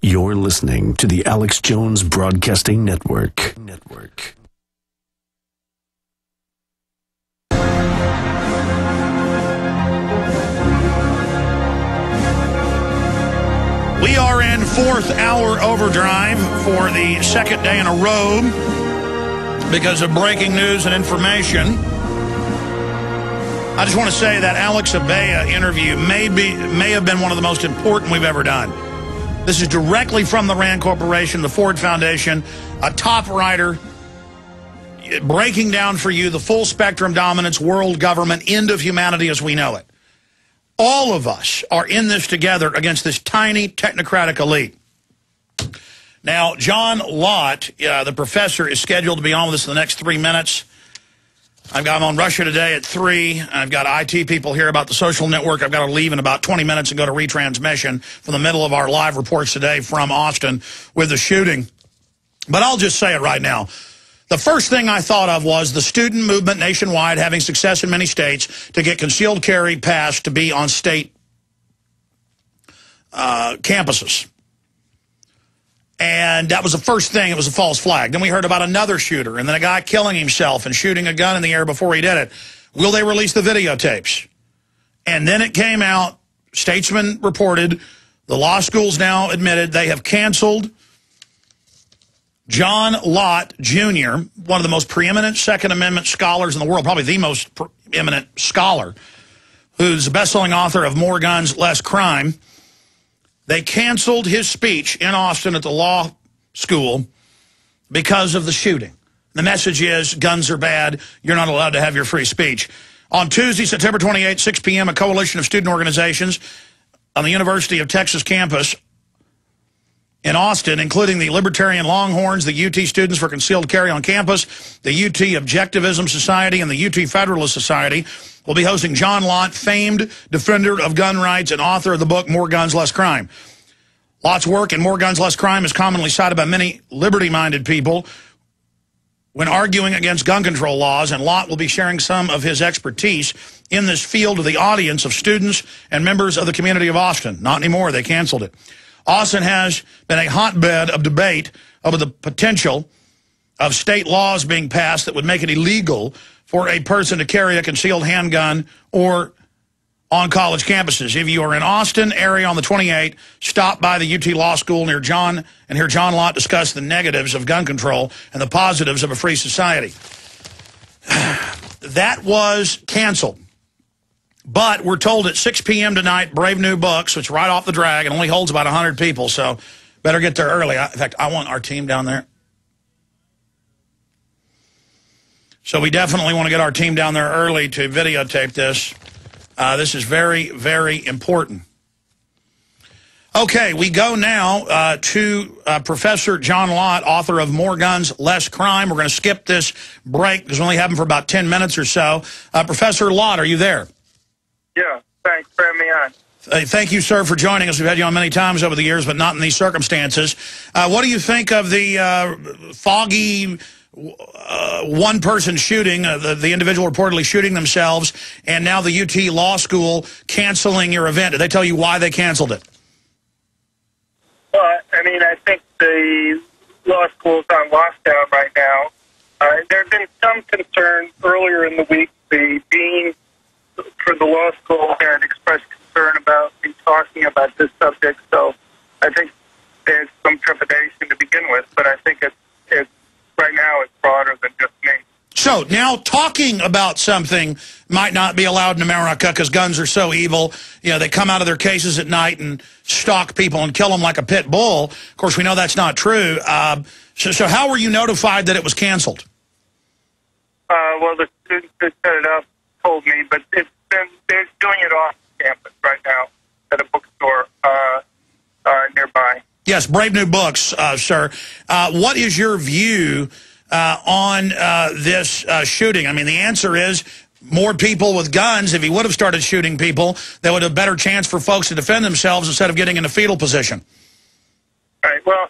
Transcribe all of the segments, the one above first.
You're listening to the Alex Jones Broadcasting Network. We are in fourth hour overdrive for the second day in a row because of breaking news and information. I just want to say that Alex Abella interview may have been one of the most important we've ever done. This is directly from the Rand Corporation, the Ford Foundation, a top writer, breaking down for you the full spectrum dominance, world government, end of humanity as we know it. All of us are in this together against this tiny technocratic elite. Now, John Lott, the professor, is scheduled to be on with us in the next 3 minutes. I'm on Russia Today at 3. I've got IT people here about the social network. I've got to leave in about 20 minutes and go to retransmission from the middle of our live reports today from Austin with the shooting. But I'll just say it right now. The first thing I thought of was the student movement nationwide having success in many states to get concealed carry passed to be on state campuses. And that was the first thing. It was a false flag. Then we heard about another shooter and then a guy killing himself and shooting a gun in the air before he did it. Will they release the videotapes? And then it came out, Statesman reported, the law schools now admitted they have canceled John Lott, Jr., one of the most preeminent Second Amendment scholars in the world, probably the most preeminent scholar, who's the best-selling author of More Guns, Less Crime. They canceled his speech in Austin at the law school because of the shooting. The message is, guns are bad. You're not allowed to have your free speech. On Tuesday, September 28, 6 p.m., a coalition of student organizations on the University of Texas campus in Austin, including the Libertarian Longhorns, the UT Students for Concealed Carry on Campus, the UT Objectivism Society, and the UT Federalist Society, will be hosting John Lott, famed defender of gun rights and author of the book More Guns, Less Crime. Lott's work in More Guns, Less Crime is commonly cited by many liberty-minded people when arguing against gun control laws, and Lott will be sharing some of his expertise in this field with the audience of students and members of the community of Austin. Not anymore. They canceled it. Austin has been a hotbed of debate over the potential of state laws being passed that would make it illegal for a person to carry a concealed handgun or on college campuses. If you are in Austin area on the 28th, stop by the UT Law School near John and hear John Lott discuss the negatives of gun control and the positives of a free society. That was canceled. But we're told at 6 p.m. tonight, Brave New Books, which right off the drag, and only holds about 100 people, so better get there early. In fact, I want our team down there. So we definitely want to get our team down there early to videotape this. This is very, very important. Okay, we go now to Professor John Lott, author of More Guns, Less Crime. We're going to skip this break because we only have him for about 10 minutes or so. Professor Lott, are you there? Yeah, thanks for having me on. Thank you, sir, for joining us. We've had you on many times over the years, but not in these circumstances. What do you think of the foggy one-person shooting, the individual reportedly shooting themselves, and now the UT Law School canceling your event? Did they tell you why they canceled it? Well, I mean, I think the law school's on lockdown right now. There have been some concern earlier in the week. The dean for the law school had expressed concern about me talking about this subject, so I think there's some trepidation to begin with, but I think it's right now it's broader than just me. So now talking about something might not be allowed in America because guns are so evil. You know, they come out of their cases at night and stalk people and kill them like a pit bull. Of course, we know that's not true. So how were you notified that it was canceled? Well, the students that set it up told me, but they're doing it off campus right now at a bookstore nearby. Yes, Brave New Books, sir. What is your view on this shooting? I mean, the answer is more people with guns. If he would have started shooting people, they would have a better chance for folks to defend themselves instead of getting in a fetal position. Right. Well,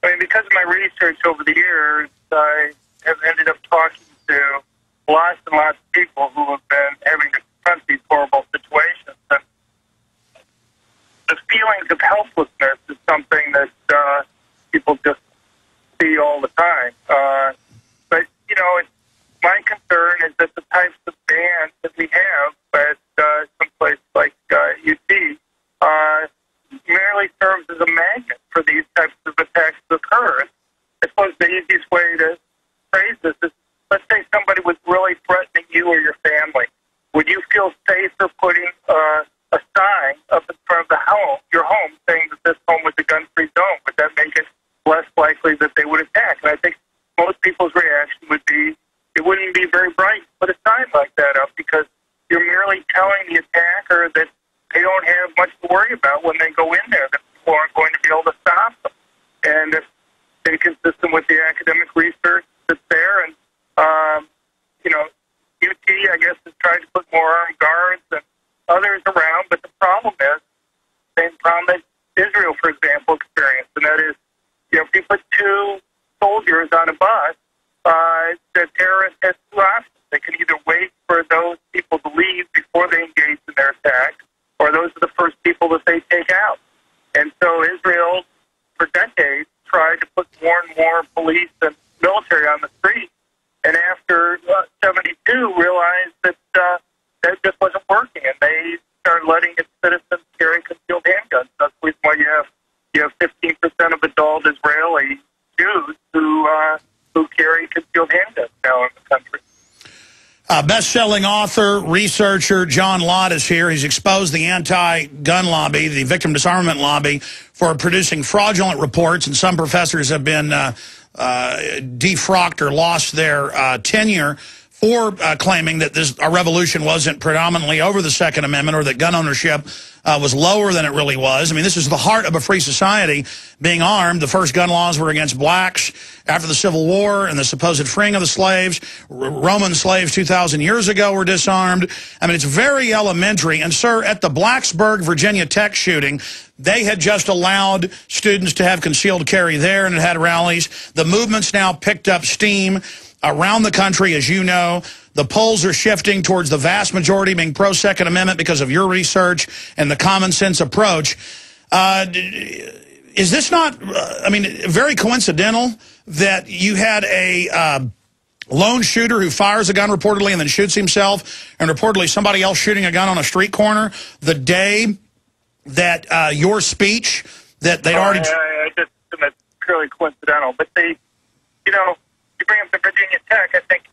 I mean, because of my research over the years, I have ended up talking to lots and lots of people who have been having to confront these horrible situations. And the feelings of helplessness is something that people just see all the time. But, you know, my concern is that the types of bans that we have at some place like UT merely serves as a magnet for these types of attacks to occur. I suppose the easiest way to phrase this is, let's say somebody was really threatening you or your family. Would you feel safer putting a sign up in front of your home saying that this home was a gun-free zone? Would that make it less likely that they would attack? And I think most people's reaction would be, it wouldn't be very bright to put a sign like that up, because you're merely telling the attacker that they don't have much to worry about when they go in there, that people aren't going to be able to stop them. And it's inconsistent with the academic research that's there. And, you know, UT, I guess, has tried to put more armed guards and others around, but the problem is the same problem that Israel, for example, experienced, and that is, you know, if you put two soldiers on a bus, the terrorists have two options. They can either wait for those people to leave before they engage in their attack, or those are the first people that they take out. And so Israel, for decades, tried to put more and more police and military on the street, and after 72 realized that that just wasn't working, and they started letting its citizens carry concealed handguns. That's the reason why you have 15% of adult Israeli Jews who carry concealed handguns now in the country. Best-selling author, researcher John Lott is here. He's exposed the anti-gun lobby, the victim disarmament lobby, for producing fraudulent reports, and some professors have been defrocked or lost their tenure for claiming that a revolution wasn't predominantly over the Second Amendment, or that gun ownership was lower than it really was. I mean, this is the heart of a free society, being armed. The first gun laws were against blacks after the Civil War and the supposed freeing of the slaves. Roman slaves 2,000 years ago were disarmed. I mean, it's very elementary. And, sir, at the Blacksburg, Virginia Tech shooting, they had just allowed students to have concealed carry there, and it had rallies. The movement's now picked up steam around the country, as you know. The polls are shifting towards the vast majority being pro-Second Amendment because of your research and the common sense approach. Is this not, I mean, very coincidental that you had a lone shooter who fires a gun reportedly and then shoots himself, and reportedly somebody else shooting a gun on a street corner the day that your speech that they'd already... I just think that's purely coincidental. But you know, you bring up the Virginia Tech, I think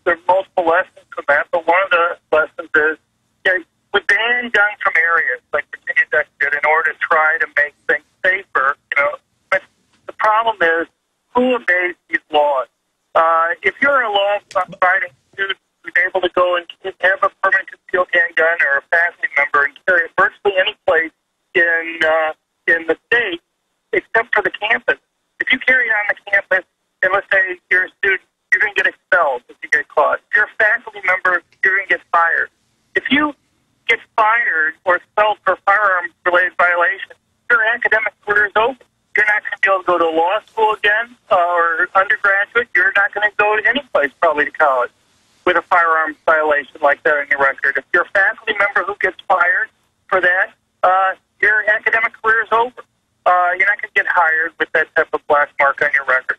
there are multiple lessons from that, but one of the lessons is, you know, we ban guns from areas like Virginia Tech did in order to try to make things safer, you know. But the problem is, who obeys these laws? If you're a law-abiding student who's able to go and have a permanent concealed handgun or a faculty member and carry it virtually any place in the state except for the campus, if you carry it on the campus, and let's say you're a student, you're going to get expelled if you get caught. If you're a faculty member, you're going to get fired. If you get fired or expelled for firearms-related violation, your academic career is over. You're not going to be able to go to law school again or undergraduate. You're not going to go to any place, probably to college, with a firearms violation like that on your record. If you're a faculty member who gets fired for that, your academic career is over. You're not going to get hired with that type of black mark on your record.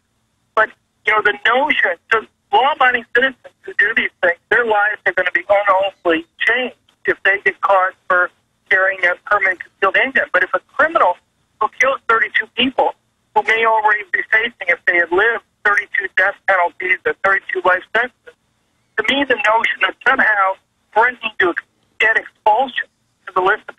But, you know, the notion, so law-abiding citizens who do these things, their lives are going to be unalterably changed if they get caught for carrying a permanent concealed handgun. But if a criminal who kills 32 people, who may already be facing, if they had lived, 32 death penalties or 32 life sentences, to me the notion that somehow threatening to get expulsion to the list of